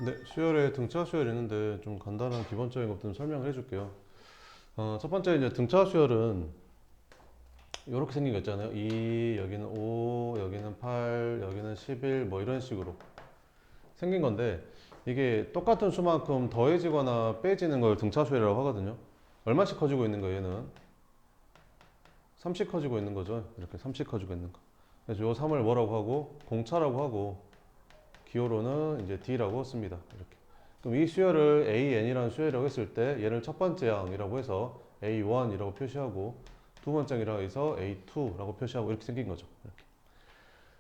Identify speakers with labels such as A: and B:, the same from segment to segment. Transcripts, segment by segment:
A: 네, 수열에 등차 수열이 있는데 좀 간단한 기본적인 것들 좀 설명을 해줄게요. 첫 번째 이제 등차 수열은 이렇게 생긴 거 있잖아요. 2, 여기는 5, 여기는 8, 여기는 11, 뭐 이런 식으로 생긴 건데 이게 똑같은 수만큼 더해지거나 빼지는 걸 등차 수열이라고 하거든요. 얼마씩 커지고 있는 거예요, 얘는? 3씩 커지고 있는 거죠. 이렇게 3씩 커지고 있는 거. 그래서 요 3을 뭐라고 하고 공차라고 하고 기호로는 이제 D라고 씁니다. 이렇게. 그럼 이 수열을 AN이라는 수열이라고 했을 때 얘를 첫 번째 항이라고 해서 A1이라고 표시하고 두 번째 항이라고 해서 A2라고 표시하고 이렇게 생긴 거죠. 이렇게.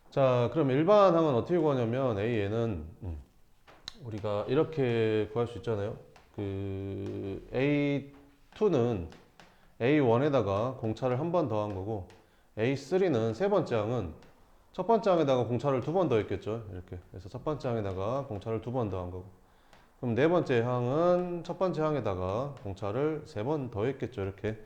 A: 자, 그럼 일반 항은 어떻게 구하냐면 AN은 우리가 이렇게 구할 수 있잖아요. 그 A2는 A1에다가 공차를 한 번 더한 거고 A3는 세 번째 항은 첫 번째 항에다가 공차를 두 번 더했겠죠. 이렇게. 그래서 첫 번째 항에다가 공차를 두 번 더한 거고. 그럼 네 번째 항은 첫 번째 항에다가 공차를 세 번 더했겠죠. 이렇게.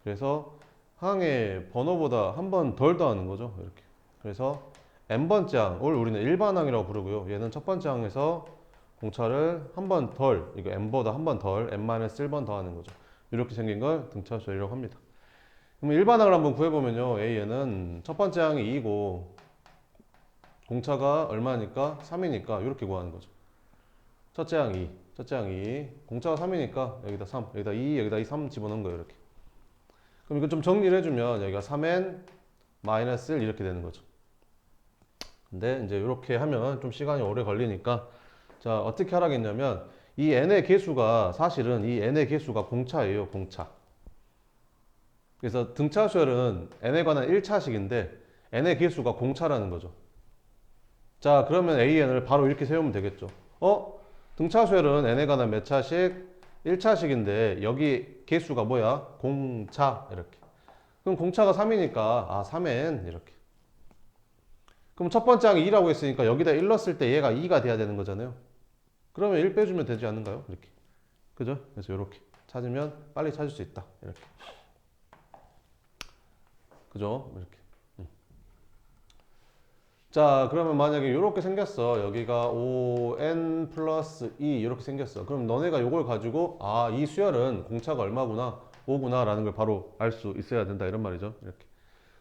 A: 그래서 항의 번호보다 한 번 덜 더하는 거죠. 이렇게. 그래서 n번째 항을 우리는 일반 항이라고 부르고요. 얘는 첫 번째 항에서 공차를 한 번 덜, 이거 n보다 한 번 덜, n-1번 더하는 거죠. 이렇게 생긴 걸 등차 수열이라고 합니다. 그럼 일반 항을 한번 구해보면요. A에는 첫 번째 항이 2고 공차가 얼마니까? 3이니까 이렇게 구하는 거죠. 첫째 항 2, 첫째 항 2, 공차가 3이니까 여기다 3, 여기다 2, 여기다 2, 3 집어넣은 거예요. 이렇게. 그럼 이거 좀 정리를 해주면 여기가 3n 마이너스 1 이렇게 되는 거죠. 근데 이제 이렇게 하면 좀 시간이 오래 걸리니까 자 어떻게 하라겠냐면 이 n의 개수가 사실은 이 n의 개수가 공차예요. 공차. 그래서 등차 수열은 n에 관한 1차식인데 n의 개수가 공차라는 거죠. 자 그러면 AN을 바로 이렇게 세우면 되겠죠. 등차 수열은 n에 관한 몇 차식? 1차식인데 여기 개수가 뭐야? 공차 이렇게. 그럼 공차가 3이니까 3n 이렇게. 그럼 첫 번째 항이 2라고 했으니까 여기다 1 넣었을 때 얘가 2가 돼야 되는 거잖아요. 그러면 1 빼주면 되지 않는가요? 이렇게. 그죠? 그래서 이렇게 찾으면 빨리 찾을 수 있다. 이렇게. 그죠? 이렇게. 자, 그러면 만약에 이렇게 생겼어. 여기가 5n 플러스 2 이렇게 생겼어. 그럼 너네가 이걸 가지고 이 수열은 공차가 얼마구나, 5구나 라는 걸 바로 알 수 있어야 된다 이런 말이죠. 이렇게.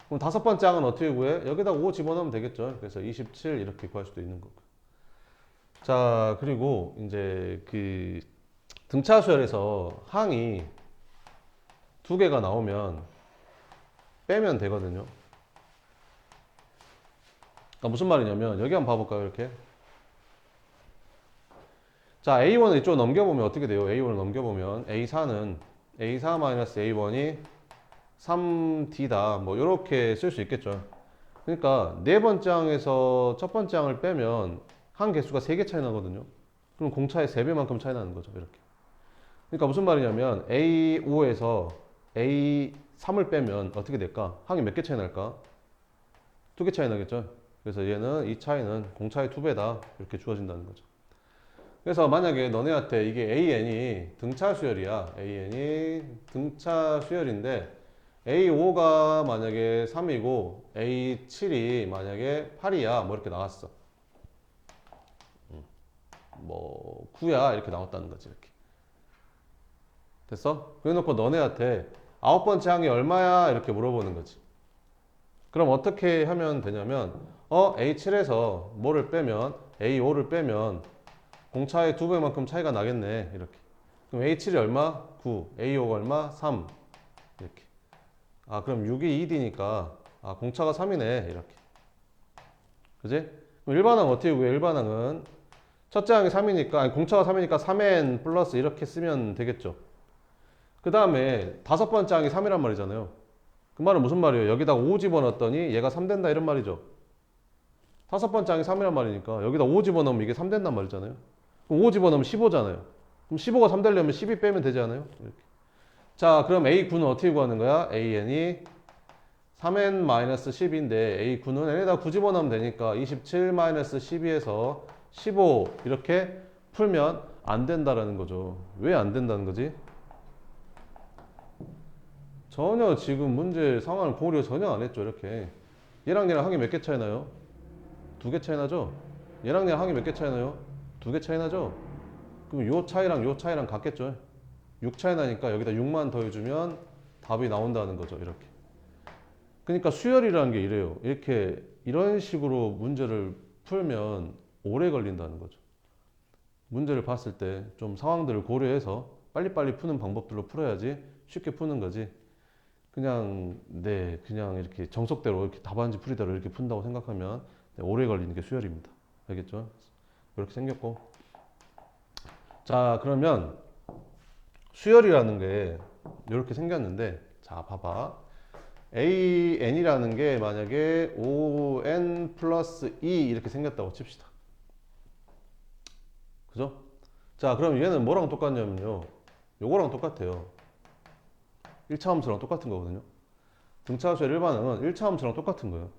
A: 그럼 다섯 번째 항은 어떻게 구해? 여기다 5 집어넣으면 되겠죠. 그래서 27 이렇게 구할 수도 있는 거고. 자, 그리고 이제 그 등차 수열에서 항이 두 개가 나오면 빼면 되거든요. 그러니까 무슨 말이냐면 여기 한번 봐볼까요? 이렇게. 자, A1을 이쪽으로 넘겨보면 어떻게 돼요? A1을 넘겨보면 A4-A1이 3D다. 뭐 이렇게 쓸 수 있겠죠. 그러니까 네 번째 항에서 첫 번째 항을 빼면 항 개수가 3개 차이 나거든요. 그럼 공차의 3배만큼 차이 나는 거죠. 이렇게. 그러니까 무슨 말이냐면 A5에서 A3을 빼면 어떻게 될까? 항이 몇 개 차이 날까? 2개 차이 나겠죠. 그래서 얘는 이 차이는 공차의 2배다. 이렇게 주어진다는 거죠. 그래서 만약에 너네한테 이게 AN이 등차 수열이야. AN이 등차 수열인데 A5가 만약에 3이고 A7이 만약에 8이야. 뭐 이렇게 나왔어. 뭐 9야. 이렇게 나왔다는 거지. 이렇게. 됐어? 그래놓고 너네한테 아홉 번째 항이 얼마야? 이렇게 물어보는 거지. 그럼 어떻게 하면 되냐면 A7에서 뭐를 빼면 A5를 빼면 공차의 2배만큼 차이가 나겠네. 이렇게. 그럼 A7이 얼마? 9. A5가 얼마? 3. 이렇게. 그럼 6이 2D니까 공차가 3이네. 이렇게. 그지? 그럼 일반항 어떻게 구해? 일반항은 첫째 항이 3이니까 공차가 3이니까 3n 플러스 이렇게 쓰면 되겠죠. 그 다음에 다섯 번째 항이 3이란 말이잖아요. 그 말은 무슨 말이에요? 여기다 5 집어넣었더니 얘가 3 된다 이런 말이죠. 다섯 번째 항이 3이란 말이니까 여기다 5 집어넣으면 이게 3 된단 말이잖아요. 그럼 5 집어넣으면 15잖아요. 그럼 15가 3 되려면 12 빼면 되지 않아요? 이렇게. 자, 그럼 A9는 어떻게 구하는 거야? AN이 3n-10인데 A9는 n에다 9 집어넣으면 되니까 27-12에서 15 이렇게 풀면 안 된다라는 거죠. 왜 안 된다는 거지? 전혀 지금 문제 상황을 고려 전혀 안 했죠. 이렇게. 얘랑 얘랑 항이 몇 개 차이 나요? 2개 차이 나죠? 얘랑 얘랑 항이 몇 개 차이 나요? 두 개 차이 나죠? 그럼 요 차이랑 요 차이랑 같겠죠? 6 차이 나니까 여기다 6만 더해주면 답이 나온다는 거죠. 이렇게. 그러니까 수열이라는 게 이래요. 이렇게 이런 식으로 문제를 풀면 오래 걸린다는 거죠. 문제를 봤을 때 좀 상황들을 고려해서 빨리빨리 푸는 방법들로 풀어야지 쉽게 푸는 거지. 그냥 그냥 이렇게 정석대로 이렇게 답안지 풀이대로 이렇게 푼다고 생각하면 오래 걸리는 게 수열입니다. 알겠죠? 이렇게 생겼고. 자, 그러면 수열이라는 게 이렇게 생겼는데, 자, 봐봐. AN이라는 게 만약에 ON 플러스 E 이렇게 생겼다고 칩시다. 그죠? 자, 그럼 얘는 뭐랑 똑같냐면요. 요거랑 똑같아요. 1차 함수랑 똑같은 거거든요. 등차함수의 일반항은 1차 함수랑 똑같은 거예요.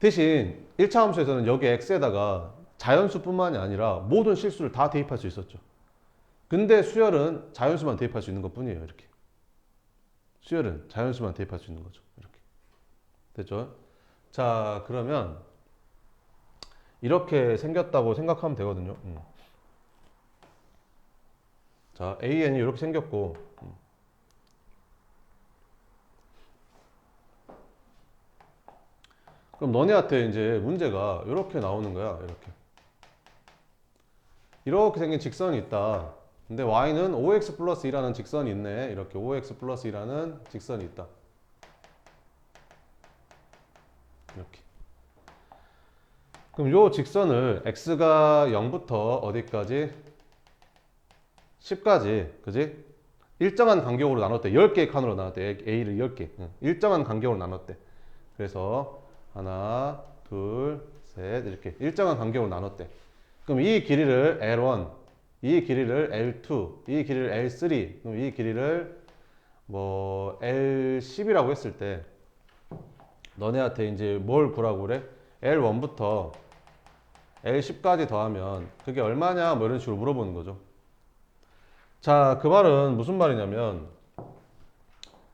A: 대신 1차 함수에서는 여기 x에다가 자연수뿐만이 아니라 모든 실수를 다 대입할 수 있었죠. 근데 수열은 자연수만 대입할 수 있는 것 뿐이에요. 이렇게. 수열은 자연수만 대입할 수 있는 거죠. 이렇게. 됐죠? 자, 그러면 이렇게 생겼다고 생각하면 되거든요. 자, AN이 이렇게 생겼고, 그럼 너네한테 이제 문제가 이렇게 나오는 거야. 이렇게 생긴 직선이 있다. 근데 y는 5x 플러스 2라는 직선이 있네. 이렇게 5x 플러스 2라는 직선이 있다. 이렇게. 그럼 요 직선을 x가 0부터 어디까지? 10까지. 그지? 일정한 간격으로 나눴대. 10개의 칸으로 나눴대. a를 10개. 일정한 간격으로 나눴대. 그래서 하나, 둘, 셋 이렇게 일정한 간격으로 나눴대. 그럼 이 길이를 L1, 이 길이를 L2, 이 길이를 L3, 그럼 이 길이를 뭐 L10이라고 했을 때 너네한테 이제 뭘 구라고 그래? L1부터 L10까지 더하면 그게 얼마냐 뭐 이런 식으로 물어보는 거죠. 자, 그 말은 무슨 말이냐면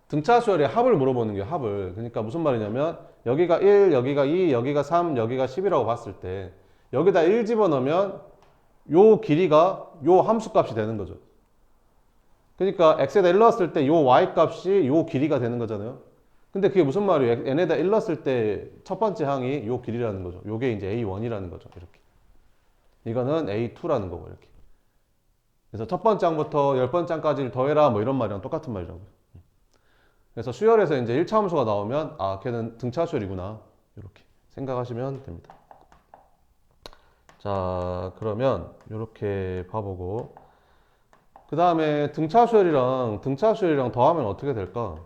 A: 등차 수열의 합을 물어보는 게 합을. 그러니까 무슨 말이냐면 여기가 1, 여기가 2, 여기가 3, 여기가 10이라고 봤을 때 여기다 1 집어넣으면 요 길이가 요 함수 값이 되는 거죠. 그러니까 x에다 1 넣었을 때 요 y 값이 요 길이가 되는 거잖아요. 근데 그게 무슨 말이에요? n에다 1 넣었을 때 첫 번째 항이 요 길이라는 거죠. 요게 이제 a1이라는 거죠. 이렇게. 이거는 a2라는 거고 이렇게. 그래서 첫 번째 항부터 10번째 항까지를 더해라 뭐 이런 말이랑 똑같은 말이라고요. 그래서 수열에서 이제 1차 함수가 나오면 아, 걔는 등차 수열이구나. 이렇게 생각하시면 됩니다. 자, 그러면 이렇게 봐보고 그 다음에 등차 수열이랑 더하면 어떻게 될까?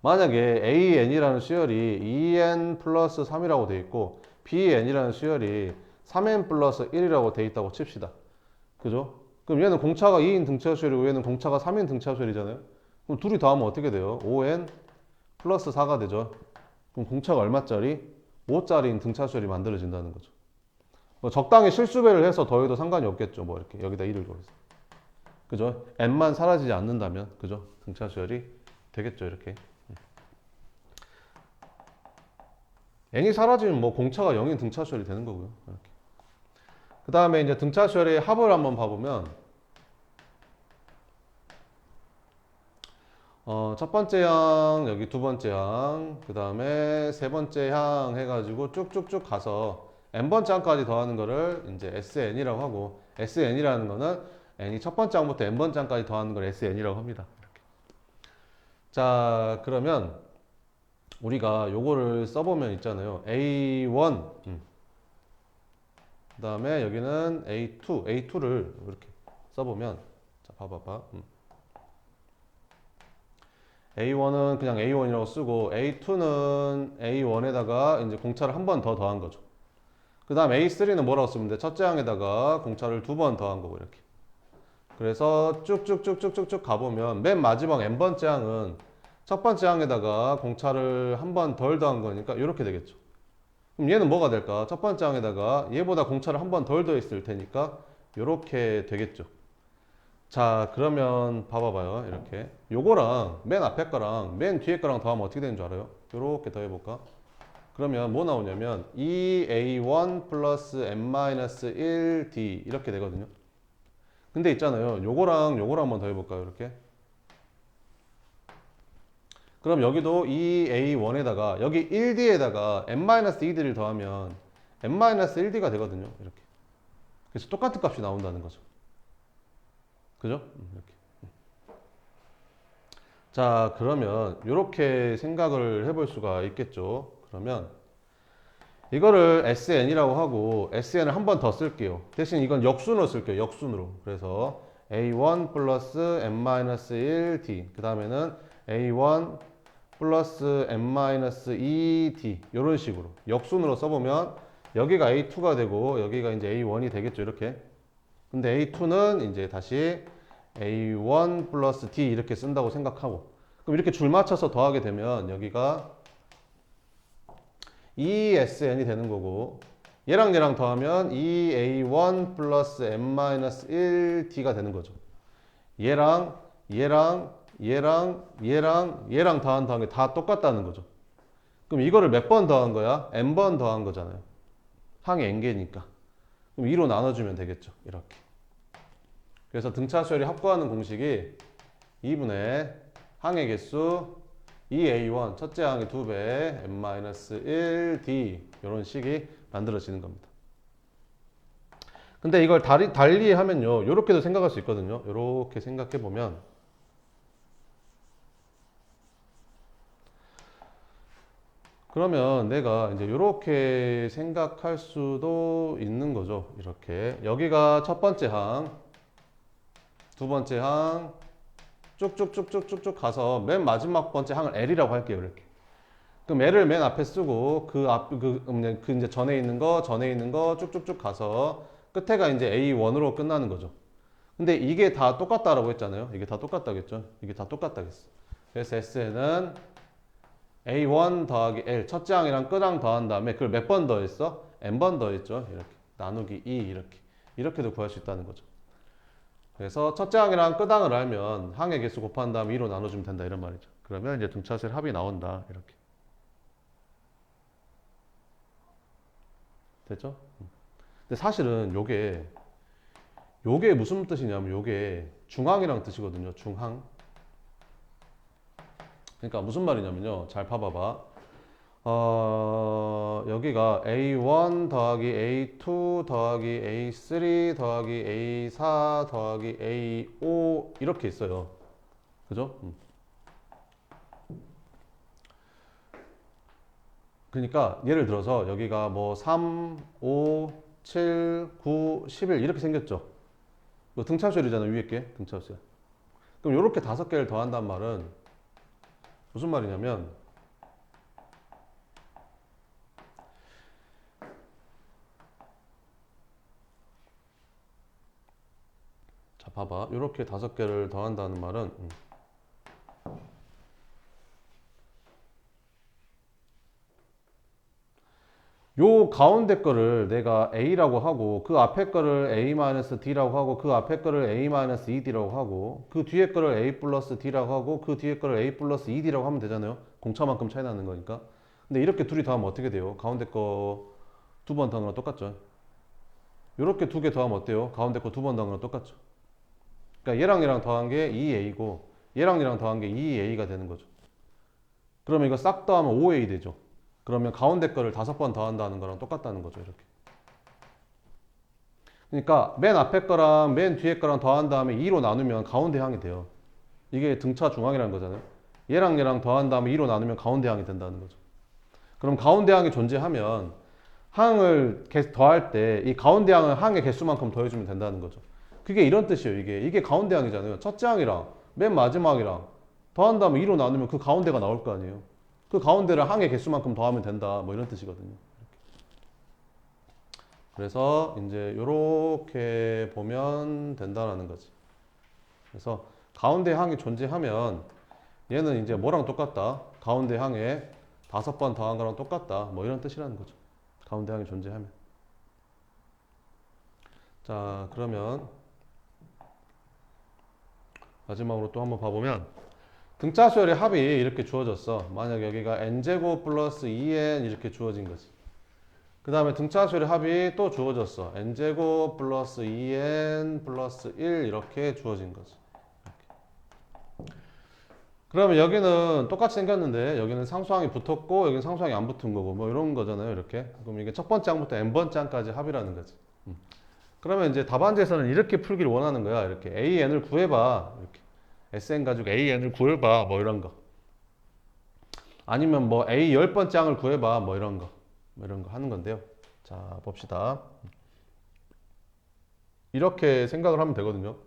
A: 만약에 AN이라는 수열이 2N 플러스 3이라고 돼 있고 BN이라는 수열이 3N 플러스 1이라고 돼 있다고 칩시다. 그죠? 그럼 얘는 공차가 2인 등차 수열이고 얘는 공차가 3인 등차 수열이잖아요. 그럼 둘이 더하면 어떻게 돼요? 5N 플러스 4가 되죠. 그럼 공차가 얼마짜리? 5짜리인 등차 수열이 만들어진다는 거죠. 뭐 적당히 실수배를 해서 더해도 상관이 없겠죠. 뭐 이렇게 여기다 1을 더해서. 그죠? n만 사라지지 않는다면 그죠? 등차 수열이 되겠죠. 이렇게. n이 사라지면 뭐 공차가 0인 등차 수열이 되는 거고요. 이렇게. 그 다음에 이제 등차 수열의 합을 한번 봐보면 첫 번째 항, 여기 두 번째 항, 그 다음에 세 번째 항 해가지고 쭉쭉쭉 가서 n번째 항까지 더하는 거를 이제 SN이라고 하고, SN이라는 거는 n이 첫 번째 항부터 n번째 항까지 더하는 걸 SN이라고 합니다. 이렇게. 자, 그러면 우리가 요거를 써보면 있잖아요. A1, 그 다음에 여기는 A2를 이렇게 써보면, 자, 봐봐봐. A1은 그냥 A1이라고 쓰고 A2는 A1에다가 이제 공차를 한 번 더 더한 거죠. 그 다음 A3는 뭐라고 쓰면 돼? 첫째 항에다가 공차를 두 번 더한 거고 이렇게. 그래서 쭉쭉쭉쭉쭉쭉 가보면 맨 마지막 n번째 항은 첫 번째 항에다가 공차를 한 번 덜 더한 거니까 이렇게 되겠죠. 그럼 얘는 뭐가 될까? 첫 번째 항에다가 얘보다 공차를 한 번 덜 더했을 테니까 이렇게 되겠죠. 자, 그러면 봐봐봐요. 이렇게 요거랑 맨 앞에 거랑 맨 뒤에 거랑 더하면 어떻게 되는 줄 알아요? 이렇게 더해볼까? 그러면 뭐 나오냐면 2a1 플러스 n-1d 이렇게 되거든요. 근데 있잖아요. 요거랑 요거랑 한번 더 해볼까요? 이렇게. 그럼 여기도 2a1에다가 여기 1d에다가 n-2d를 더하면 n-1d가 되거든요. 이렇게. 그래서 똑같은 값이 나온다는 거죠. 그죠? 이렇게. 자, 그러면 이렇게 생각을 해볼 수가 있겠죠. 그러면 이거를 SN이라고 하고 SN을 한 번 더 쓸게요. 대신 이건 역순으로 쓸게요. 역순으로. 그래서 A1 플러스 n-1d 그 다음에는 A1 플러스 n-2d 이런 식으로 역순으로 써보면 여기가 A2가 되고 여기가 이제 A1이 되겠죠. 이렇게. 근데 A2는 이제 다시 A1 플러스 D 이렇게 쓴다고 생각하고 그럼 이렇게 줄 맞춰서 더하게 되면 여기가 2SN이 되는 거고 얘랑 얘랑 더하면 2A1 플러스 n-1D가 되는 거죠. 얘랑 얘랑 얘랑 얘랑 얘랑 더한 게 다 똑같다는 거죠. 그럼 이거를 몇 번 더한 거야? n번 더한 거잖아요. 항이 n개니까. 그럼 2로 나눠주면 되겠죠. 이렇게. 그래서 등차수열이 합구하는 공식이 2분의 항의 개수 2a1 첫째 항의 2배 n-1d 이런 식이 만들어지는 겁니다. 근데 이걸 달리 하면요. 이렇게도 생각할 수 있거든요. 이렇게 생각해 보면 그러면 내가 이제 이렇게 생각할 수도 있는 거죠. 이렇게 여기가 첫 번째 항, 두 번째 항 쭉쭉쭉쭉쭉쭉 가서 맨 마지막 번째 항을 L이라고 할게요. 이렇게. 그럼 L을 맨 앞에 쓰고 그 이제 전에 있는 거 쭉쭉쭉 가서 끝에가 이제 A1으로 끝나는 거죠. 근데 이게 다 똑같다라고 했잖아요. 이게 다 똑같다겠죠. 이게 다 똑같다겠어. 그래서 SN은 A1 더하기 L 첫째 항이랑 끝항 더한 다음에 그걸 몇 번 더했어? N번 더했죠. 이렇게 나누기 2 이렇게도 구할 수 있다는 거죠. 그래서 첫째 항이랑 끝항을 알면 항의 개수 곱한 다음에 2로 나눠주면 된다 이런 말이죠. 그러면 이제 등차수열 합이 나온다 이렇게. 됐죠? 근데 사실은 요게 무슨 뜻이냐면 요게 중항이랑 뜻이거든요. 중항. 그러니까 무슨 말이냐면요. 잘 봐봐봐. 여기가 A1 더하기 A2 더하기 A3 더하기 A4 더하기 A5 이렇게 있어요. 그죠? 그러니까 예를 들어서 여기가 뭐 3, 5, 7, 9, 11 이렇게 생겼죠. 뭐 등차수열이잖아요. 위에 게 등차수열. 그럼 이렇게 5개를 더한단 말은 무슨 말이냐면 자 봐봐. 이렇게 5개를 더한다는 말은 요 가운데 거를 내가 A라고 하고 그 앞에 거를 A-D라고 하고 그 앞에 거를 A-ED라고 하고 그 뒤에 거를 A 플러스 D라고 하고 그 뒤에 거를 A 플러스 ED라고 하면 되잖아요. 공차만큼 차이 나는 거니까. 근데 이렇게 둘이 더하면 어떻게 돼요? 가운데 거 2번 더한 거랑 똑같죠. 이렇게 2개 더하면 어때요? 가운데 거 2번 더한 거랑 똑같죠. 그러니까 얘랑 얘랑 더한 게 2A고 얘랑 얘랑 더한 게 2A가 되는 거죠. 그러면 이거 싹 더하면 5A 되죠. 그러면 가운데 거를 5번 더한다는 거랑 똑같다는 거죠. 이렇게. 그러니까 맨 앞에 거랑 맨 뒤에 거랑 더한 다음에 2로 나누면 가운데 항이 돼요. 이게 등차 중항이라는 거잖아요. 얘랑 얘랑 더한 다음에 2로 나누면 가운데 항이 된다는 거죠. 그럼 가운데 항이 존재하면 항을 더할 때 이 가운데 항을 항의 개수만큼 더해주면 된다는 거죠. 그게 이런 뜻이에요. 이게 가운데 항이잖아요. 첫째 항이랑 맨 마지막이랑 더한 다음에 2로 나누면 그 가운데가 나올 거 아니에요. 그 가운데를 항의 개수만큼 더하면 된다. 뭐 이런 뜻이거든요. 그래서 이제 이렇게 보면 된다라는 거지. 그래서 가운데 항이 존재하면 얘는 이제 뭐랑 똑같다. 가운데 항에 5번 더한 거랑 똑같다. 뭐 이런 뜻이라는 거죠. 가운데 항이 존재하면. 자, 그러면 마지막으로 또 한번 봐보면 등차 수열의 합이 이렇게 주어졌어. 만약 여기가 n제곱 플러스 2n 이렇게 주어진 거지. 그 다음에 등차 수열의 합이 또 주어졌어. n제곱 플러스 2n 플러스 1 이렇게 주어진 거지. 그러면 여기는 똑같이 생겼는데 여기는 상수항이 붙었고 여기는 상수항이 안 붙은 거고 뭐 이런 거잖아요. 이렇게. 그럼 이게 첫 번째 항부터 n번째 항까지 합이라는 거지. 그러면 이제 답안지에서는 이렇게 풀기를 원하는 거야. 이렇게 an을 구해봐. 이렇게 sn 가지고 an을 구해봐. 뭐 이런 거. 아니면 뭐 a 10번째 항을 구해봐. 뭐 이런 거. 뭐 이런 거 하는 건데요. 자, 봅시다. 이렇게 생각을 하면 되거든요.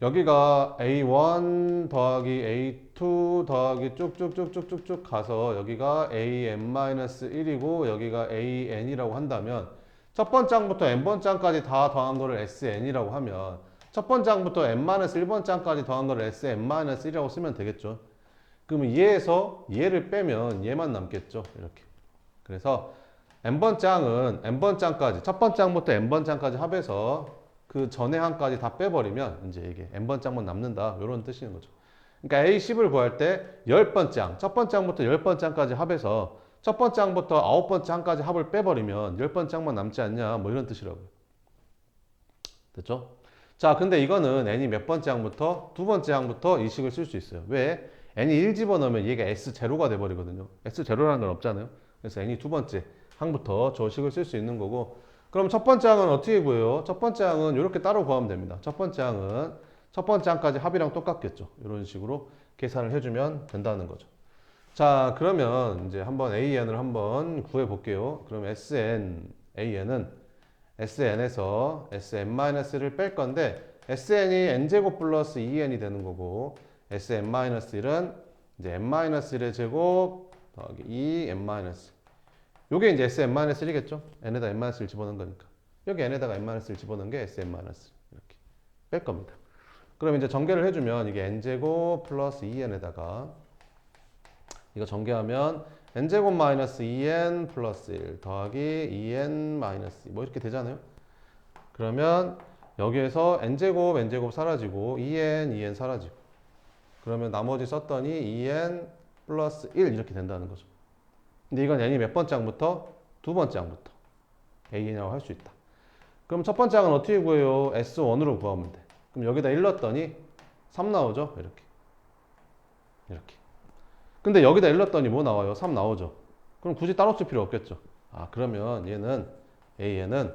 A: 여기가 A1 더하기 A2 더하기 쭉쭉쭉쭉쭉쭉 가서 여기가 AN-1이고 여기가 AN이라고 한다면 첫 번째 항부터 n번째 항까지 다 더한 거를 SN이라고 하면 첫 번째 항부터 n-1번째 항까지 더한 거를 SN-1이라고 쓰면 되겠죠. 그러면 얘에서 얘를 빼면 얘만 남겠죠. 이렇게. 그래서 n번째 항은 n번째 항까지 첫 번째 항부터 n번째 항까지 합해서 그 전에 항까지 다 빼버리면 이제 이게 n번째 항만 남는다. 이런 뜻이는 거죠. 그러니까 A10을 구할 때 10번째 항, 첫 번째 항부터 10번째 항까지 합해서 첫 번째 항부터 9번째 항까지 합을 빼버리면 10번째 항만 남지 않냐. 뭐 이런 뜻이라고요. 됐죠? 자, 근데 이거는 n이 몇 번째 항부터? 두 번째 항부터 이 식을 쓸 수 있어요. 왜? n이 1 집어넣으면 얘가 S0가 돼버리거든요. S0라는 건 없잖아요. 그래서 n이 두 번째 항부터 저 식을 쓸 수 있는 거고 그럼 첫 번째 항은 어떻게 구해요? 첫 번째 항은 이렇게 따로 구하면 됩니다. 첫 번째 항은 첫 번째 항까지 합이랑 똑같겠죠. 이런 식으로 계산을 해주면 된다는 거죠. 자, 그러면 이제 한번 AN을 한번 구해 볼게요. 그럼 SN, AN은 SN에서 SN-를 뺄 건데 SN이 n제곱 플러스 2n이 되는 거고 SN-1은 이제 n-1의 제곱 더하기 2n-. 요게 이제 SN-1이겠죠? n에다 n-를 집어넣은 거니까. 여기 n에다가 n-를 집어넣은 게 SN- 이렇게 뺄 겁니다. 그럼 이제 전개를 해주면 이게 n제곱 플러스 2n에다가 이거 전개하면 n제곱 마이너스 2n 플러스 1 더하기 2n 마이너스 2 뭐 이렇게 되잖아요. 그러면 여기에서 n제곱 사라지고 2n 사라지고 그러면 나머지 썼더니 2n 플러스 1 이렇게 된다는 거죠. 근데 이건 n이 몇 번째 항부터? 두 번째 항부터 an이라고 할 수 있다. 그럼 첫 번째 항은 어떻게 구해요? S1으로 구하면 돼. 그럼 여기다 1 넣었더니 3 나오죠? 이렇게. 이렇게. 근데 여기다 1 넣었더니 뭐 나와요? 3 나오죠? 그럼 굳이 따로 쓸 필요 없겠죠? 아, 그러면 얘는 an은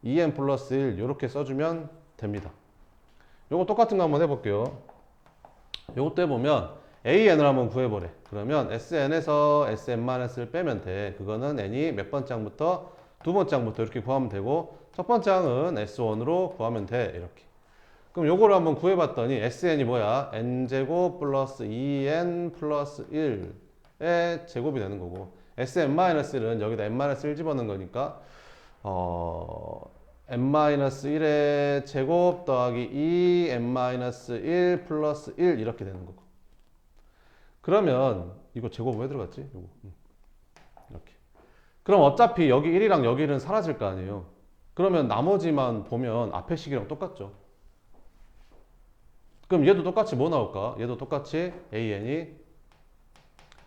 A: 2n 플러스 1 이렇게 써주면 됩니다. 요거 똑같은 거 한번 해볼게요. 요것도 해보면 AN을 한번 구해보래. 그러면 SN에서 SN-을 빼면 돼. 그거는 n이 몇 번째 항부터? 두 번째 항부터 이렇게 구하면 되고 첫 번째 항은 S1으로 구하면 돼. 이렇게. 그럼 요거를 한번 구해봤더니 SN이 뭐야? n제곱 플러스 2n 플러스 1의 제곱이 되는 거고 SN-1은 여기다 n-1 집어넣은 거니까 n-1의 제곱 더하기 2n-1 플러스 1 이렇게 되는 거고 그러면 이거 제곱 왜 들어갔지? 요거. 이렇게. 그럼 어차피 여기 1이랑 여기 1은 사라질 거 아니에요. 그러면 나머지만 보면 앞에 식이랑 똑같죠. 그럼 얘도 똑같이 뭐 나올까? 얘도 똑같이 AN이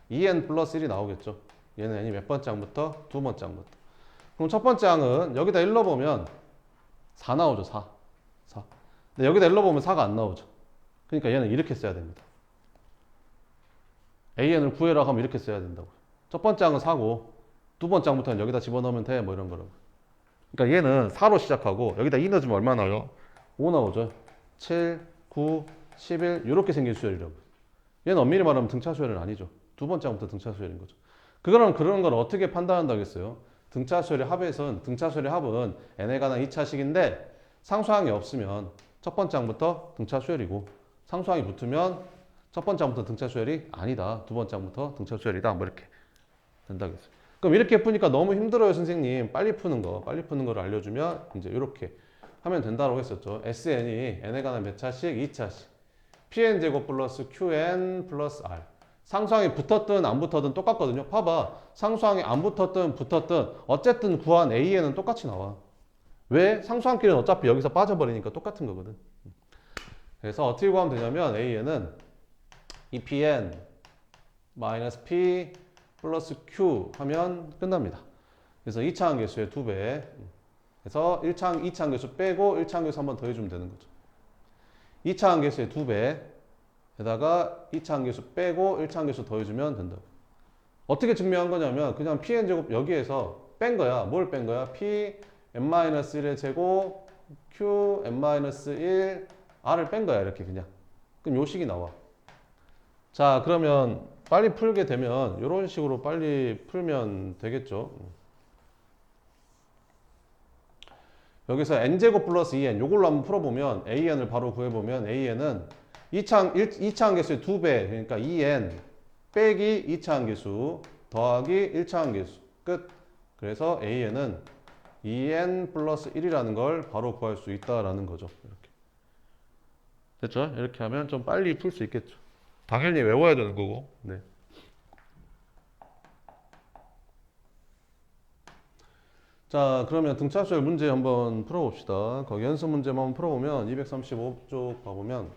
A: 2n 플러스 1이 나오겠죠. 얘는 n이 몇 번째 항부터? 두 번째 항부터. 그럼 첫 번째 항은 여기다 1 넣어보면 4 나오죠. 4. 근데 여기다 1 넣어보면 4가 안 나오죠. 그러니까 얘는 이렇게 써야 됩니다. AN을 구해라 하면 이렇게 써야 된다고. 첫 번째 항은 4고 두 번째 항부터는 여기다 집어넣으면 돼. 뭐 이런 거라고. 그러니까 얘는 4로 시작하고 여기다 2 넣어주면 얼마 나와요? 5 나오죠. 7, 9, 11 이렇게 생긴 수열이라고. 얘는 엄밀히 말하면 등차 수열은 아니죠. 두 번째 항부터 등차 수열인 거죠. 그런 걸 어떻게 판단한다겠어요? 등차 수열의 합에서는 등차 수열의 합은 n에 관한 2차식인데 상수항이 없으면 첫 번째 항부터 등차 수열이고 상수항이 붙으면 첫 번째 항부터 등차 수열이 아니다. 두 번째 항부터 등차 수열이다. 뭐 이렇게 된다겠어요. 그럼 이렇게 푸니까 너무 힘들어요, 선생님. 빨리 푸는 거를 알려주면 이제 이렇게 하면 된다고 했었죠. SN이 n에 관한 몇 차식? 2차식. PN 제곱 플러스 QN 플러스 R. 상수항이 붙었든 안 붙었든 똑같거든요. 봐봐. 상수항이 안 붙었든 붙었든 어쨌든 구한 AN은 똑같이 나와. 왜? 상수항끼리는 어차피 여기서 빠져버리니까 똑같은 거거든. 그래서 어떻게 구하면 되냐면 A에는 이 Pn 마이너스 P 플러스 Q 하면 끝납니다. 그래서 2차항 계수의 2배. 그래서 2차항 계수 빼고 1차항 계수 한 번 더 해주면 되는 거죠. 2차항 계수의 2배에다가 2차항 계수 빼고 1차항 계수 더 해주면 된다고. 어떻게 증명한 거냐면 그냥 Pn제곱 여기에서 뺀 거야. 뭘 뺀 거야? Pn-1의 제곱 Qn-1 R을 뺀 거야. 이렇게 그냥. 그럼 요 식이 나와. 자, 그러면 빨리 풀게 되면 이런 식으로 빨리 풀면 되겠죠. 여기서 n제곱 플러스 2n 요걸로 한번 풀어보면 an을 바로 구해보면 an은 2차항 계수의 2배 그러니까 2n 빼기 2차항 계수 더하기 1차항 계수 끝. 그래서 an은 2n 플러스 1이라는 걸 바로 구할 수 있다라는 거죠. 이렇게. 됐죠? 이렇게 하면 좀 빨리 풀 수 있겠죠. 당연히 외워야 되는 거고. 네. 자, 그러면 등차수열 문제 한번 풀어봅시다. 거기 연습 문제만 한번 풀어보면 235쪽 봐보면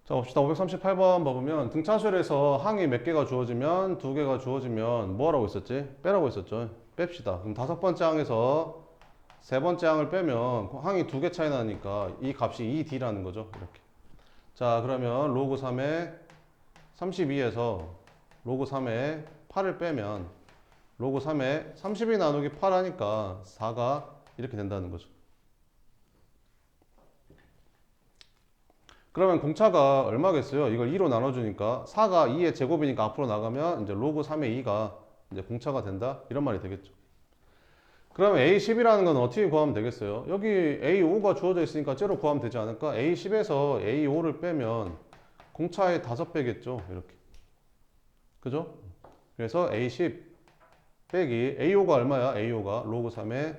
A: 자, 봅시다. 538번 봐보면 등차수열에서 항이 몇 개가 주어지면 2개가 주어지면 뭐 하라고 했었지? 빼라고 했었죠. 뺍시다. 그럼 5번째 항에서 3번째 항을 빼면 항이 2개 차이 나니까 이 값이 2D라는 거죠. 이렇게. 자, 그러면 로그 3에 32에서 로그 3에 8을 빼면 로그 3에 32 나누기 8 하니까 4가 이렇게 된다는 거죠. 그러면 공차가 얼마겠어요? 이걸 2로 나눠주니까 4가 2의 제곱이니까 앞으로 나가면 이제 로그 3의 2가 이제 공차가 된다? 이런 말이 되겠죠. 그러면 A10이라는 건 어떻게 구하면 되겠어요? 여기 A5가 주어져 있으니까 째로 구하면 되지 않을까? A10에서 A5를 빼면 공차의 5배겠죠. 이렇게. 그죠? 그래서 A10 빼기 A5가 얼마야? A5가 로그 3의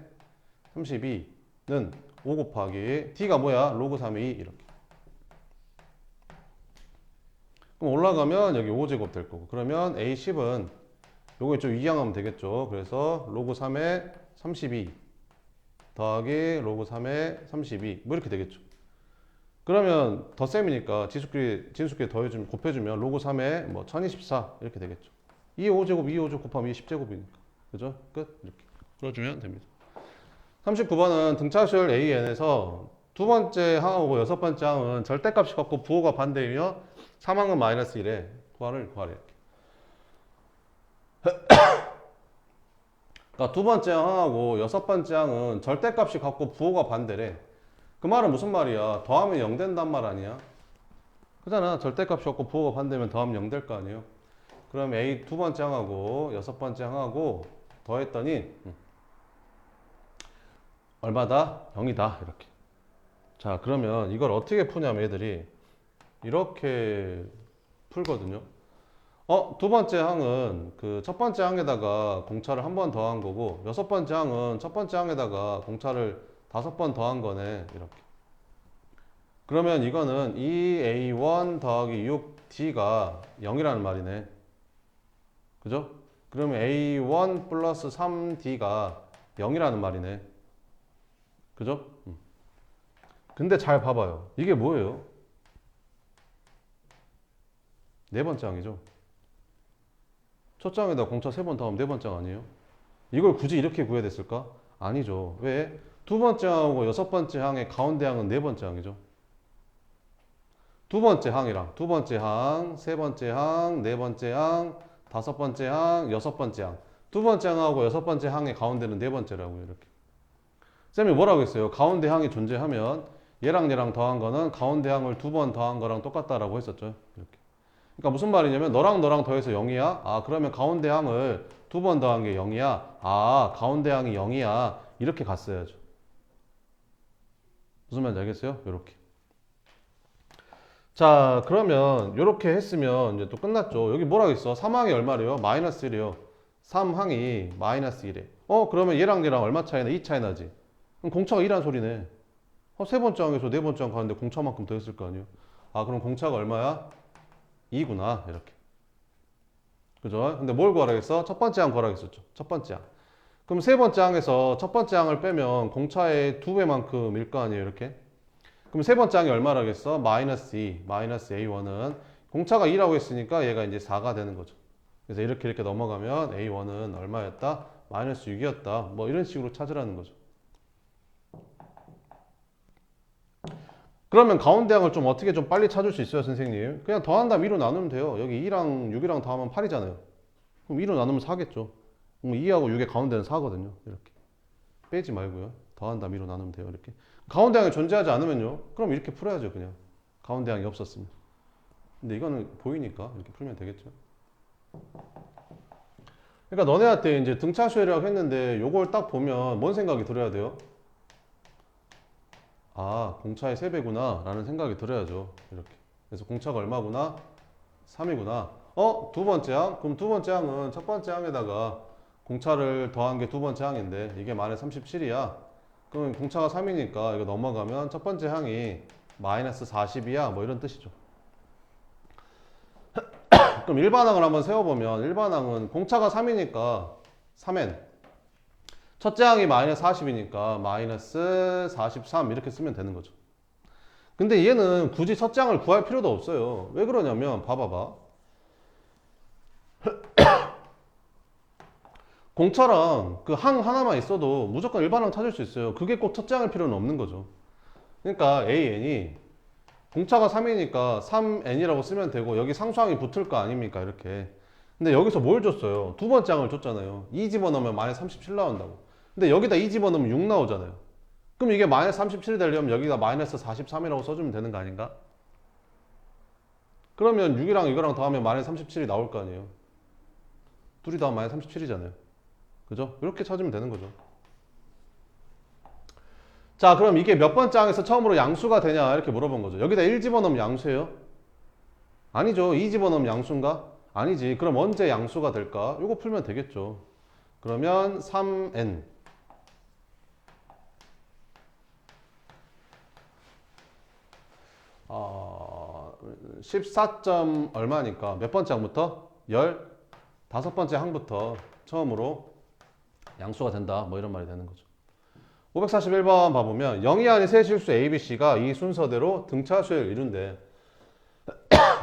A: 32는 5 곱하기 D가 뭐야? 로그 3의 2 이렇게. 그럼 올라가면 여기 5제곱 될 거고. 그러면 A10은 요거 좀 이항하면 되겠죠. 그래서 로그 3의 32 더하기 로그 3의 32 뭐 이렇게 되겠죠. 그러면 덧셈이니까 진수끼리 더해주면 곱해주면 로그 3의 뭐 1024 이렇게 되겠죠. 2의 5제곱 2의 5제곱 곱하면 2의 10제곱이니까. 그죠? 끝. 이렇게 풀어주면 됩니다. 39번은 등차수열 AN에서 두 번째 항하고 여섯 번째 항은 절대값이 같고 부호가 반대이며 3항은 마이너스 1에 구하래. 그러니까 두 번째 항하고 여섯 번째 항은 절대값이 같고 부호가 반대래. 그 말은 무슨 말이야? 더하면 0 된단 말 아니야? 그잖아. 절대값이 같고 부호가 반대면 더하면 0 될 거 아니에요? 그럼 A 두 번째 항하고 여섯 번째 항하고 더했더니 얼마다? 0이다. 이렇게. 자, 그러면 이걸 어떻게 푸냐면 애들이 이렇게 풀거든요. 두 번째 항은 그 첫 번째 항에다가 공차를 한 번 더한 거고 여섯 번째 항은 첫 번째 항에다가 공차를 5번 더한 거네. 이렇게. 그러면 이거는 2A1 더하기 6D가 0이라는 말이네. 그죠? 그러면 A1 플러스 3D가 0이라는 말이네. 그죠? 근데 잘 봐봐요. 이게 뭐예요? 네 번째 항이죠. 첫 장에다 공차 3번 더하면 네 번째 항 아니에요? 이걸 굳이 이렇게 구해야 됐을까? 아니죠. 왜? 두 번째 항하고 여섯 번째 항의 가운데 항은 네 번째 항이죠. 두 번째 항이랑 두 번째 항, 세 번째 항, 네 번째 항, 다섯 번째 항, 여섯 번째 항. 두 번째 항하고 여섯 번째 항의 가운데는 네 번째라고요. 이렇게. 쌤이 뭐라고 했어요? 가운데 항이 존재하면 얘랑 더한 거는 가운데 항을 2번 더한 거랑 똑같다라고 했었죠. 이렇게. 그러니까 무슨 말이냐면 너랑 더해서 0이야? 아, 그러면 가운데 항을 2번 더한 게 0이야? 아, 가운데 항이 0이야. 이렇게 갔어야죠. 무슨 말인지 알겠어요? 이렇게. 자, 그러면 이렇게 했으면 이제 또 끝났죠. 여기 뭐라고 했어? 3항이 얼마래요? 마이너스 1이요. 3항이 마이너스 1에. 그러면 얘랑 얼마 차이나? 2 차이 나지. 그럼 공차가 2란 소리네. 세 번째 항에서 네 번째 항 가는데 공차만큼 더 했을 거 아니에요. 그럼 공차가 얼마야? 2구나. 이렇게. 그죠? 근데 뭘 구하라겠어? 첫 번째 항 구하라겠었죠. 첫 번째 항. 그럼 세 번째 항에서 첫 번째 항을 빼면 공차의 2배만큼일 거 아니에요. 이렇게. 그럼 세 번째 항이 얼마라겠어? 마이너스 2. 마이너스 A1은 공차가 2라고 했으니까 얘가 이제 4가 되는 거죠. 그래서 이렇게 넘어가면 A1은 얼마였다? 마이너스 6이었다. 뭐 이런 식으로 찾으라는 거죠. 그러면 가운데 항을 좀 어떻게 좀 빨리 찾을 수 있어요, 선생님? 그냥 더한 다음 2로 나누면 돼요. 여기 2랑 6이랑 더하면 8이잖아요. 그럼 2로 나누면 4겠죠. 그럼 2하고 6의 가운데는 4거든요. 이렇게. 빼지 말고요. 더한 다음 2로 나누면 돼요. 이렇게. 가운데 항이 존재하지 않으면요. 그럼 이렇게 풀어야죠, 그냥. 가운데 항이 없었으면. 근데 이거는 보이니까 이렇게 풀면 되겠죠. 그러니까 너네한테 이제 등차수열이라고 했는데 요걸 딱 보면 뭔 생각이 들어야 돼요? 공차의 3배구나 라는 생각이 들어야죠. 이렇게. 그래서 공차가 얼마구나? 3이구나. 두 번째 항? 그럼 두 번째 항은 첫 번째 항에다가 공차를 더한 게 두 번째 항인데 이게 마이너스 37이야. 그럼 공차가 3이니까 이거 넘어가면 첫 번째 항이 마이너스 40이야. 뭐 이런 뜻이죠. 그럼 일반항을 한번 세워보면 일반항은 공차가 3이니까 3n. 첫째 항이 마이너스 40이니까 마이너스 43 이렇게 쓰면 되는 거죠. 근데 얘는 굳이 첫째 항을 구할 필요도 없어요. 왜 그러냐면 봐봐봐. 공차랑 그 항 하나만 있어도 무조건 일반항 찾을 수 있어요. 그게 꼭 첫째 항일 필요는 없는 거죠. 그러니까 AN이 공차가 3이니까 3n이라고 쓰면 되고 여기 상수항이 붙을 거 아닙니까 이렇게. 근데 여기서 뭘 줬어요? 두 번째 항을 줬잖아요. 2 집어넣으면 마이너스 37 나온다고. 근데 여기다 2 집어넣으면 6 나오잖아요. 그럼 이게 마이너스 37이 되려면 여기다 마이너스 43이라고 써주면 되는 거 아닌가? 그러면 6이랑 이거랑 더하면 마이너스 37이 나올 거 아니에요. 둘이 더하면 마이너스 37이잖아요. 그죠? 이렇게 찾으면 되는 거죠. 자, 그럼 이게 몇 번째 항에서 처음으로 양수가 되냐 이렇게 물어본 거죠. 여기다 1 집어넣으면 양수예요? 아니죠. 2 집어넣으면 양수인가? 아니지. 그럼 언제 양수가 될까? 이거 풀면 되겠죠. 그러면 3n 14점 얼마니까 몇 번째 항부터? 15번째 항부터 처음으로 양수가 된다. 뭐 이런 말이 되는 거죠. 541번 봐보면 0이 아닌 세 실수 A, B, C가 이 순서대로 등차수를 이룬대.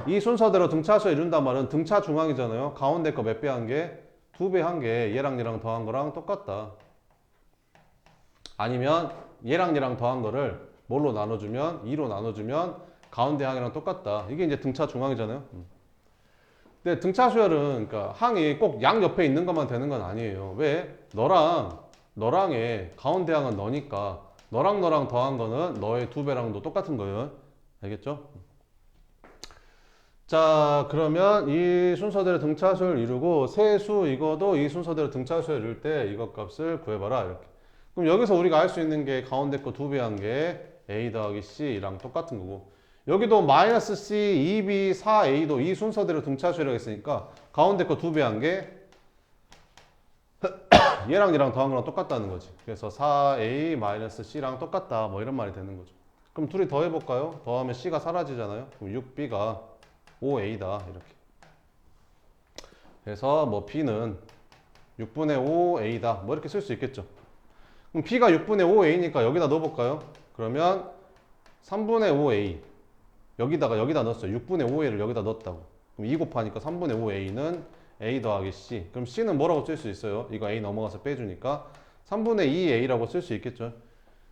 A: 이 순서대로 등차수를 이룬단 말은 등차 중앙이잖아요. 가운데 거 몇 배 한 게? 2배 한 게 얘랑 얘랑 더한 거랑 똑같다. 아니면 얘랑 얘랑 더한 거를 뭘로 나눠주면? 2로 나눠주면 가운데 항이랑 똑같다. 이게 이제 등차 중앙이잖아요. 근데 등차 수열은 그러니까 항이 꼭 양 옆에 있는 것만 되는 건 아니에요. 왜? 너랑의 가운데 항은 너니까 너랑 더한 거는 너의 2배랑도 똑같은 거예요. 알겠죠? 자, 그러면 이 순서대로 등차수를 이루고 세수 이거도 이 순서대로 등차수를 이룰 때 이것 값을 구해봐라. 이렇게. 그럼 여기서 우리가 알 수 있는 게 가운데 거 2배 한 게 A 더하기 C랑 똑같은 거고 여기도 마이너스 C, 2B, 4A도 이 순서대로 등차수라고 했으니까 가운데 거 2배 한 게 얘랑 더한 거랑 똑같다는 거지. 그래서 4A 마이너스 C랑 똑같다. 뭐 이런 말이 되는 거죠. 그럼 둘이 더해볼까요? 더하면 C가 사라지잖아요. 그럼 6B가 5A다. 이렇게. 그래서 뭐 B는 6분의 5A다. 뭐 이렇게 쓸 수 있겠죠. 그럼 B가 6분의 5A니까 여기다 넣어볼까요? 그러면 3분의 5A 여기다 넣었어요. 6분의 5A를 여기다 넣었다고. 그럼 2 곱하니까 3분의 5A는 A 더하기 C. 그럼 C는 뭐라고 쓸 수 있어요? 이거 A 넘어가서 빼주니까 3분의 2A라고 쓸 수 있겠죠.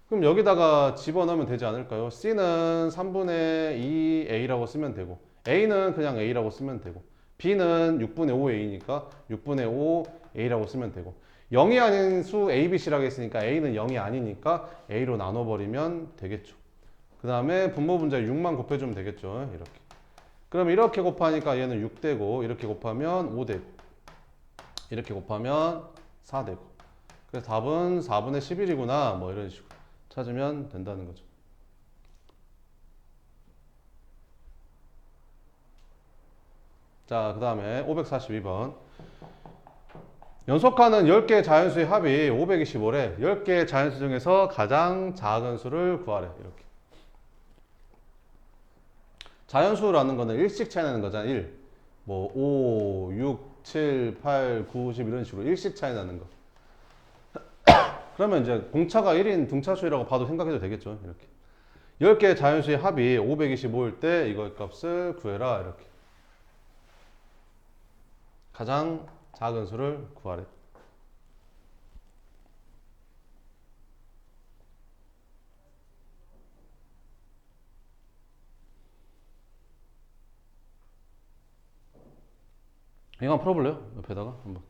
A: 그럼 여기다가 집어넣으면 되지 않을까요? C는 3분의 2A라고 쓰면 되고 A는 그냥 A라고 쓰면 되고 B는 6분의 5A니까 6분의 5A라고 쓰면 되고 0이 아닌 수 A, B, C라고 했으니까 A는 0이 아니니까 A로 나눠버리면 되겠죠. 그 다음에 분모 분자에 6만 곱해주면 되겠죠. 이렇게. 그럼 이렇게 곱하니까 얘는 6 되고 이렇게 곱하면 5 되고 이렇게 곱하면 4 되고 그래서 답은 4분의 11이구나 뭐 이런 식으로 찾으면 된다는 거죠. 자, 그 다음에 542번 연속하는 10개의 자연수의 합이 525래. 10개의 자연수 중에서 가장 작은 수를 구하래. 이렇게. 자연수라는 거는 일씩 차이 나는 거잖아. 1. 뭐 5, 6, 7, 8, 9, 10 이런 식으로 일씩 차이 나는 거. 그러면 이제 공차가 1인 등차수라고 봐도 생각해도 되겠죠. 이렇게. 10개의 자연수의 합이 525일 때 이거의 값을 구해라. 이렇게. 가장 작은 수를 구하래. 이거 한번 풀어볼래요? 옆에다가 한번.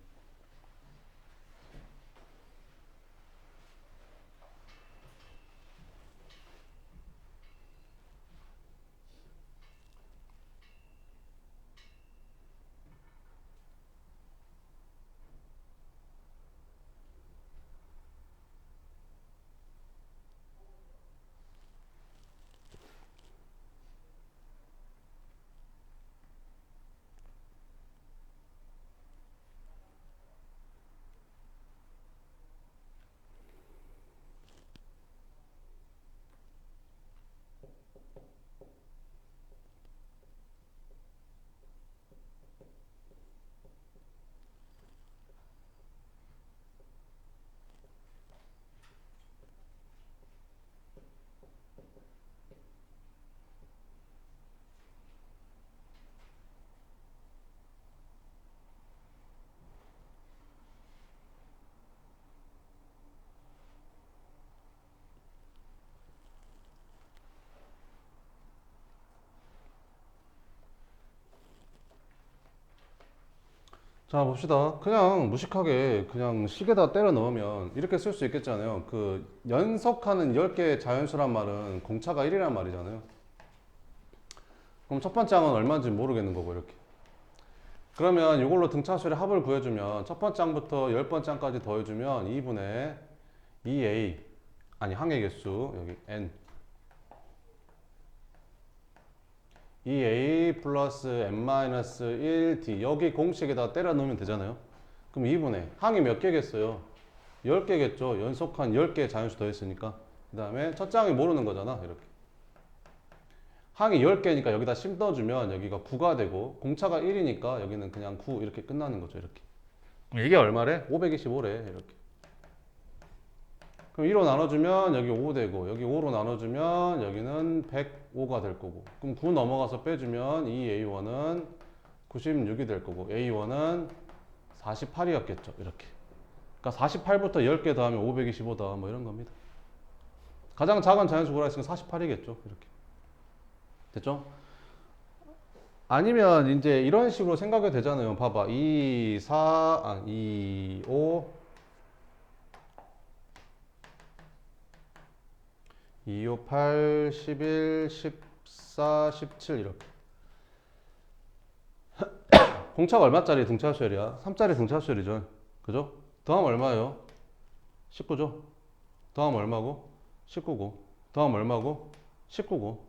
A: 자, 봅시다. 그냥 무식하게 그냥 식에다 때려 넣으면 이렇게 쓸 수 있겠잖아요. 그 연속하는 10개의 자연수란 말은 공차가 1이란 말이잖아요. 그럼 첫 번째 항은 얼마인지 모르겠는 거고, 이렇게. 그러면 이걸로 등차수의 합을 구해주면 첫 번째 항부터 10번째 항까지 더해주면 2분의 2a, 아니 항의 개수 여기 n, 2a 플러스 n-1d 여기 공식에다 때려 넣으면 되잖아요. 그럼 2분의 항이 몇 개겠어요? 10개겠죠. 연속한 10개의 자연수 더했으니까. 그 다음에 첫째 항이 모르는 거잖아. 이렇게. 항이 10개니까 여기다 심 넣어주면 여기가 9가 되고 공차가 1이니까 여기는 그냥 9 이렇게 끝나는 거죠. 이렇게. 이게 얼마래? 525래. 이렇게. 그럼 2로 나눠주면 여기 5 되고 여기 5로 나눠주면 여기는 105가 될 거고, 그럼 9 넘어가서 빼주면 이 A1은 96이 될 거고 A1은 48이었겠죠. 이렇게. 그러니까 48부터 10개 더하면 525다 뭐 이런 겁니다. 가장 작은 자연수 구하라 했으니까 48이겠죠. 이렇게. 됐죠? 아니면 이제 이런 식으로 생각이 되잖아요. 봐봐. 2, 5 2, 5, 8, 11, 14, 17 이렇게. 공차가 얼마짜리 등차수열이야? 3짜리 등차수열이죠. 그죠? 더하면 얼마예요? 19죠? 더하면 얼마고? 19고. 더하면 얼마고? 19고.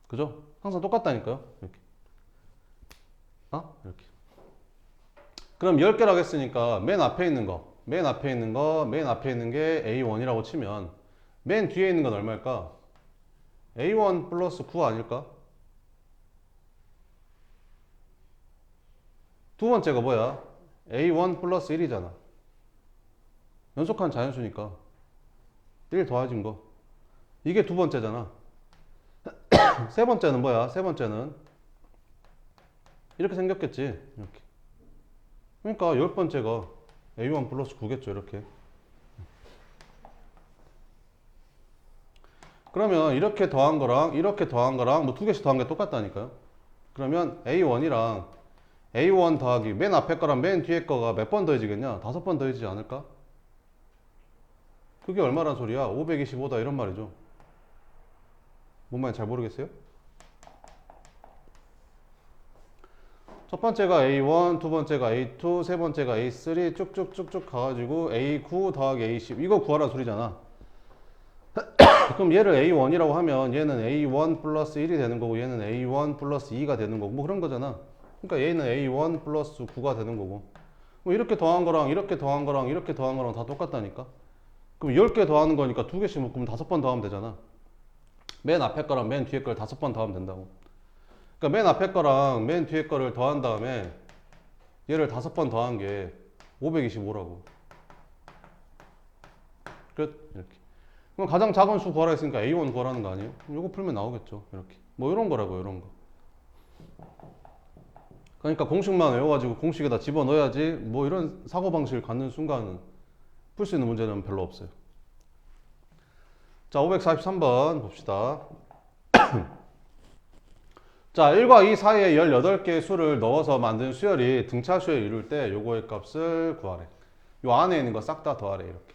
A: 그죠? 항상 똑같다니까요. 이렇게. 이렇게. 그럼 10개라고 했으니까 맨 앞에 있는 거, 맨 앞에 있는 게 A1이라고 치면 맨 뒤에 있는 건 얼마일까? A1 플러스 9 아닐까? 두 번째가 뭐야? A1 플러스 1이잖아. 연속한 자연수니까 1 더해진 거. 이게 두 번째잖아. 세 번째는 뭐야? 세 번째는 이렇게 생겼겠지. 이렇게. 그러니까 10번째가 A1 플러스 9겠죠. 이렇게. 그러면 이렇게 더한 거랑 이렇게 더한 거랑 뭐 두 개씩 더한 게 똑같다니까요. 그러면 A1이랑 A1 더하기 맨 앞에 거랑 맨 뒤에 거가 몇 번 더해지겠냐? 5번 더해지지 않을까? 그게 얼마란 소리야? 525다 이런 말이죠. 뭔 말인지 잘 모르겠어요? 첫 번째가 A1, 두 번째가 A2, 세 번째가 A3 쭉쭉쭉쭉 가가지고 A9 더하기 A10 이거 구하라 소리잖아. 그럼 얘를 A1이라고 하면 얘는 A1 플러스 1이 되는 거고 얘는 A1 플러스 2가 되는 거고 뭐 그런 거잖아. 그러니까 얘는 A1 플러스 9가 되는 거고 뭐 이렇게 더한 거랑 이렇게 더한 거랑 이렇게 더한 거랑 다 똑같다니까. 그럼 10개 더하는 거니까 2개씩 묶으면 5번 더하면 되잖아. 맨 앞에 거랑 맨 뒤에 걸 5번 더하면 된다고. 그러니까 맨 앞에 거랑 맨 뒤에 거를 더한 다음에 얘를 5번 더한 게 525라고. 끝. 이렇게. 그럼 가장 작은 수 구하라 했으니까 A1 구하라는 거 아니에요? 그럼 이거 풀면 나오겠죠. 이렇게. 뭐 이런 거라고, 이런 거. 그러니까 공식만 외워가지고 공식에다 집어넣어야지 뭐 이런 사고방식을 갖는 순간은 풀 수 있는 문제는 별로 없어요. 자, 543번 봅시다. 자, 1과 2 사이에 18개의 수를 넣어서 만든 수열이 등차 수열을 이룰 때 요거의 값을 구하래. 요 안에 있는 거 싹 다 더하래. 이렇게.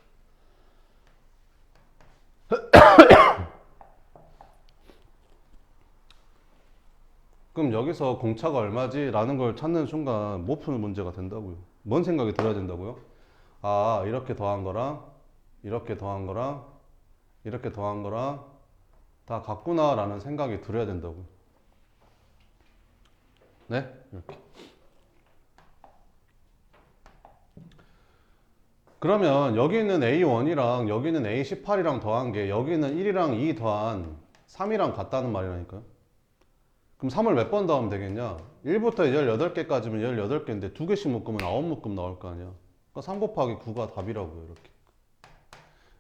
A: 그럼 여기서 공차가 얼마지? 라는 걸 찾는 순간 못 푸는 문제가 된다고요. 뭔 생각이 들어야 된다고요? 아, 이렇게 더한 거랑 이렇게 더한 거랑 이렇게 더한 거랑 다 같구나 라는 생각이 들어야 된다고요. 네? 이렇게. 그러면 여기 있는 A1이랑 여기 있는 A18이랑 더한 게 여기 있는 1이랑 2 더한 3이랑 같다는 말이라니까요. 그럼 3을 몇 번 더하면 되겠냐? 1부터 18개까지면 18개인데 2개씩 묶으면 9묶음 나올 거 아니야. 그러니까 3 곱하기 9가 답이라고요. 이렇게.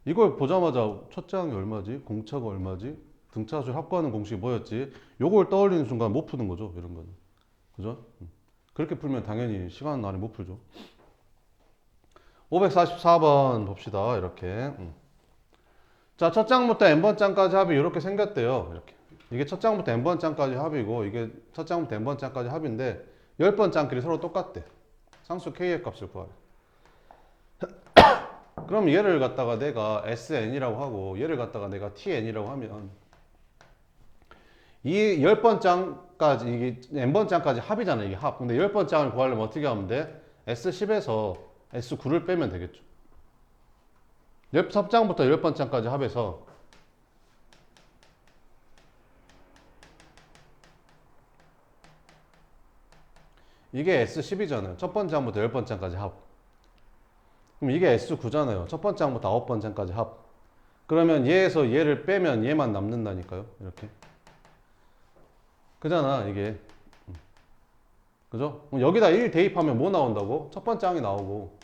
A: 이걸 보자마자 첫째 항이 얼마지? 공차가 얼마지? 등차수를 합구하는 공식이 뭐였지? 요걸 떠올리는 순간 못 푸는 거죠. 이런 거는. 그죠? 그렇게 풀면 당연히 시간 안에 못 풀죠. 544번 봅시다. 이렇게. 자, 첫 장부터 n번 장까지 합이 이렇게 생겼대요. 이렇게. 이게 첫 장부터 n번 장까지 합이고 이게 첫 장부터 n번 장까지 합인데 10번 장끼리 서로 똑같대. 상수 k의 값을 구하래. 그럼 얘를 갖다가 내가 sn이라고 하고 얘를 갖다가 내가 tn이라고 하면 이 10번 장까지 이게 n번 장까지 합이잖아. 이게 합. 근데 10번 장을 구하려면 어떻게 하면 돼? s10에서 s9를 빼면 되겠죠. 13장부터 10번 장까지 합해서 이게 S10이잖아요. 첫 번째 장부터 10번 장까지 합. 그럼 이게 S9잖아요. 첫 번째 장부터 9번 장까지 합. 그러면 얘에서 얘를 빼면 얘만 남는다니까요. 이렇게. 그잖아, 이게. 그죠? 그럼 여기다 1 대입하면 뭐 나온다고? 첫 번째 항이 나오고.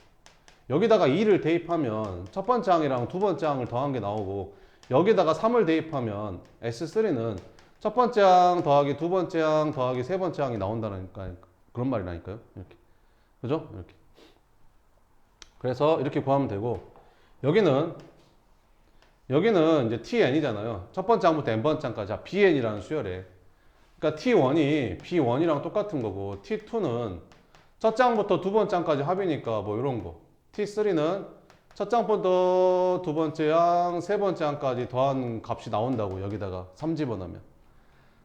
A: 여기다가 2를 대입하면 첫 번째 항이랑 두 번째 항을 더한 게 나오고. 여기다가 3을 대입하면 S3는 첫 번째 항 더하기 두 번째 항 더하기 세 번째 항이 나온다니까. 그런 말이라니까요. 이렇게. 그죠? 이렇게. 그래서 이렇게 구하면 되고, 여기는 이제 tn이잖아요. 첫 번째 항부터 n번 장까지 bn이라는 수열에. 그러니까 t1이 b1이랑 똑같은 거고, t2는 첫 장부터 두 번째 장까지 합이니까 뭐 이런 거. t3는 첫 장부터 두 번째 항, 세 번째 항까지 더한 값이 나온다고, 여기다가 3 집어넣으면.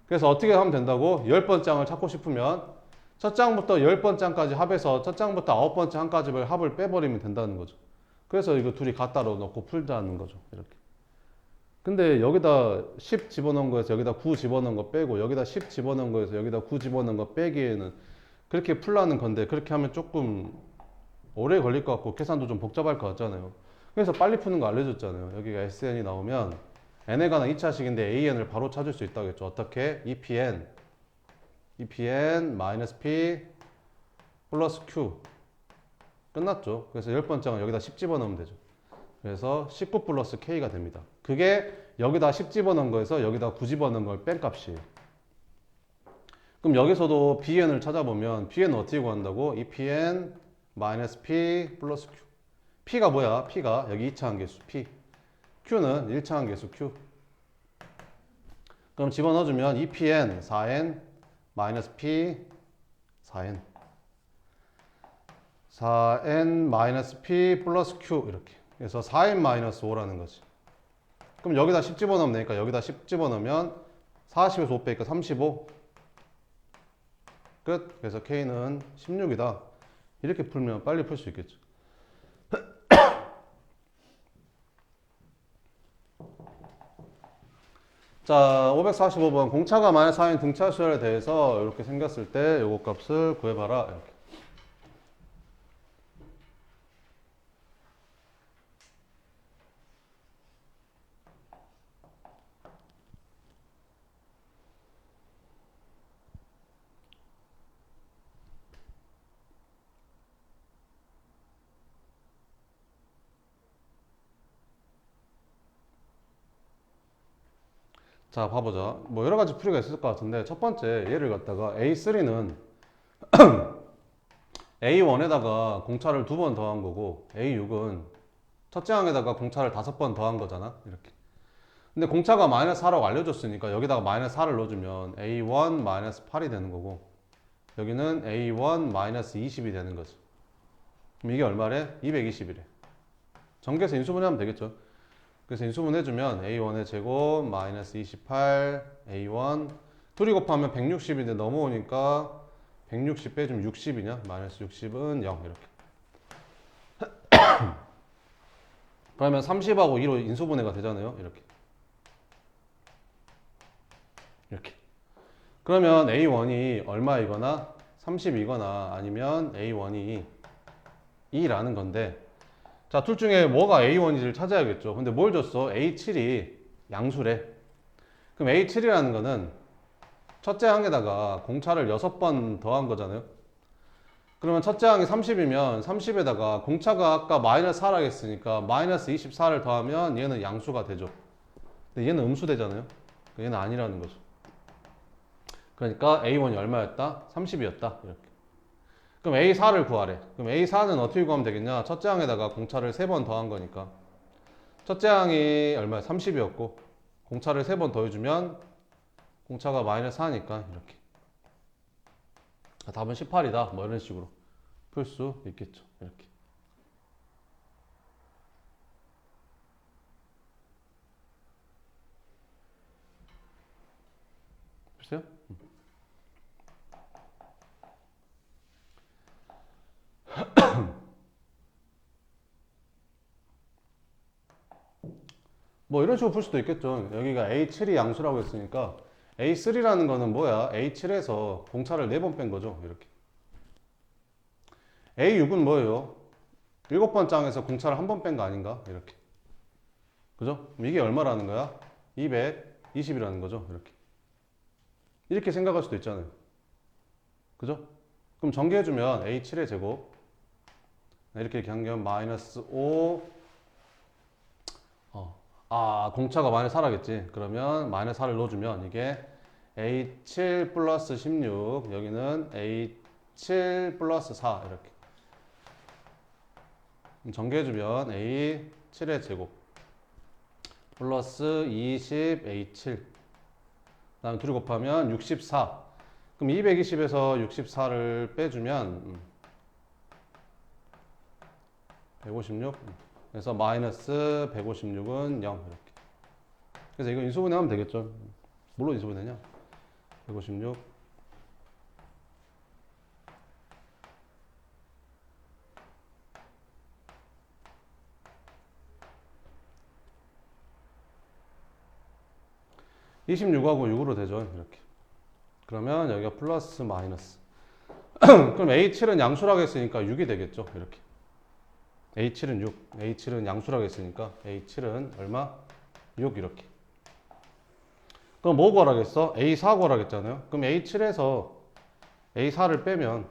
A: 그래서 어떻게 하면 된다고? 10번째 항을 찾고 싶으면 첫 장부터 10번째 항까지 합해서 첫 장부터 9번째 항까지 합을 빼버리면 된다는 거죠. 그래서 이거 둘이 갖다로 넣고 풀자는 거죠. 이렇게. 근데 여기다 10 집어넣은 거에서 여기다 9 집어넣은 거 빼고 여기다 10 집어넣은 거에서 여기다 9 집어넣은 거 빼기에는 그렇게 풀라는 건데 그렇게 하면 조금 오래 걸릴 것 같고 계산도 좀 복잡할 것 같잖아요. 그래서 빨리 푸는 거 알려줬잖아요. 여기가 SN이 나오면 n에 관한 2차식인데 AN을 바로 찾을 수 있다고 했죠. 어떻게? EPN 마이너스 P 플러스 Q 끝났죠. 그래서 10번째는 여기다 10 집어넣으면 되죠. 그래서 19 플러스 K가 됩니다. 그게 여기다 10 집어넣은 거에서 여기다 9 집어넣은 걸 뺀 값이에요. 그럼 여기서도 BN을 찾아보면 BN은 어떻게 구한다고? EPN 마이너스 P 플러스 Q. P가 뭐야? P가 여기 2차 함계수 P. Q는 1차 함계수 Q. 그럼 집어넣어주면 EPN 4N 마이너스 P 4N 4N 마이너스 P 플러스 Q 이렇게. 그래서 4N 마이너스 5라는 거지. 그럼 여기다 10 집어넣으면 되니까 여기다 10 집어넣으면 40에서 5 빼니까 35 끝. 그래서 K는 16이다. 이렇게 풀면 빨리 풀 수 있겠죠. 자, 545번 공차가 마이너스 4인 등차 수열에 대해서 이렇게 생겼을 때 요거 값을 구해봐라. 이렇게. 자, 봐보자. 뭐 여러 가지 풀이가 있을 것 같은데 첫 번째 얘를 갖다가 A3는 A1에다가 공차를 2번 더한 거고 A6은 첫째 항에다가 공차를 5번 더한 거잖아. 이렇게. 근데 공차가 마이너스 4라고 알려줬으니까 여기다가 마이너스 4를 넣어주면 A1 마이너스 8이 되는 거고 여기는 A1 마이너스 20이 되는 거죠. 그럼 이게 얼마래? 220이래. 전개해서 인수분해하면 되겠죠. 그래서 인수분해해주면 A1의 제곱 마이너스 28 A1 둘이 곱하면 160인데 넘어오니까 160 빼주면 60이냐? 마이너스 60은 0 이렇게. 그러면 30하고 2로 인수분해가 되잖아요. 이렇게. 이렇게. 그러면 A1이 얼마이거나 30이거나 아니면 A1이 2라는 건데 자, 둘 중에 뭐가 A1인지를 찾아야겠죠. 근데 뭘 줬어? A7이 양수래. 그럼 A7이라는 거는 첫째 항에다가 공차를 6번 더한 거잖아요. 그러면 첫째 항이 30이면 30에다가 공차가 아까 마이너스 4라고 했으니까 마이너스 24를 더하면 얘는 양수가 되죠. 근데 얘는 음수되잖아요. 얘는 아니라는 거죠. 그러니까 A1이 얼마였다? 30이었다. 이렇게. 그럼 A4를 구하래. 그럼 A4는 어떻게 구하면 되겠냐? 첫째 항에다가 공차를 3번 더한 거니까. 첫째 항이 얼마야? 30이었고 공차를 3번 더해주면 공차가 마이너스 4니까 이렇게. 답은 18이다. 뭐 이런 식으로 풀 수 있겠죠. 이렇게. 글쎄요? 뭐 이런 식으로 풀 수도 있겠죠. 여기가 A7이 양수라고 했으니까 A3라는 거는 뭐야? A7에서 공차를 4번 뺀 거죠. 이렇게. A6은 뭐예요? 7번째 항에서 공차를 1번 뺀 거 아닌가? 이렇게. 그죠? 그럼 이게 얼마라는 거야? 220이라는 거죠. 이렇게. 이렇게 생각할 수도 있잖아요. 그죠? 그럼 전개해주면 A7의 제곱 이렇게 경계하면 마이너스 5 공차가 마이너스 4라겠지. 그러면 마이너스 4를 넣어주면 이게 A7 플러스 16 여기는 A7 플러스 4 이렇게 전개해주면 A7의 제곱 플러스 20 A7 그 다음에 둘이 곱하면 64 그럼 220에서 64를 빼주면 156 그래서 마이너스 156은 0 이렇게. 그래서 이거 인수분해하면 되겠죠. 뭘로 인수분해냐? 156 26하고 6으로 되죠. 이렇게. 그러면 여기가 플러스 마이너스. 그럼 A7은 양수라고 했으니까 6이 되겠죠. 이렇게. A7은 6. A7은 양수라고 했으니까 A7은 얼마? 6 이렇게. 그럼 뭐 구하라겠어? A4 구하라겠잖아요. 그럼 A7에서 A4를 빼면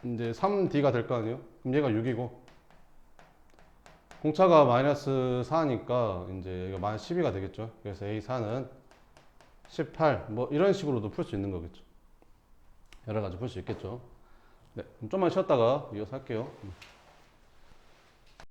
A: 이제 3D가 될 거 아니에요? 그럼 얘가 6이고 공차가 마이너스 4니까 이제 여기가 마이너스 12가 되겠죠. 그래서 A4는 18 뭐 이런 식으로도 풀 수 있는 거겠죠. 여러 가지 풀 수 있겠죠. 네, 좀만 쉬었다가 이어서 할게요.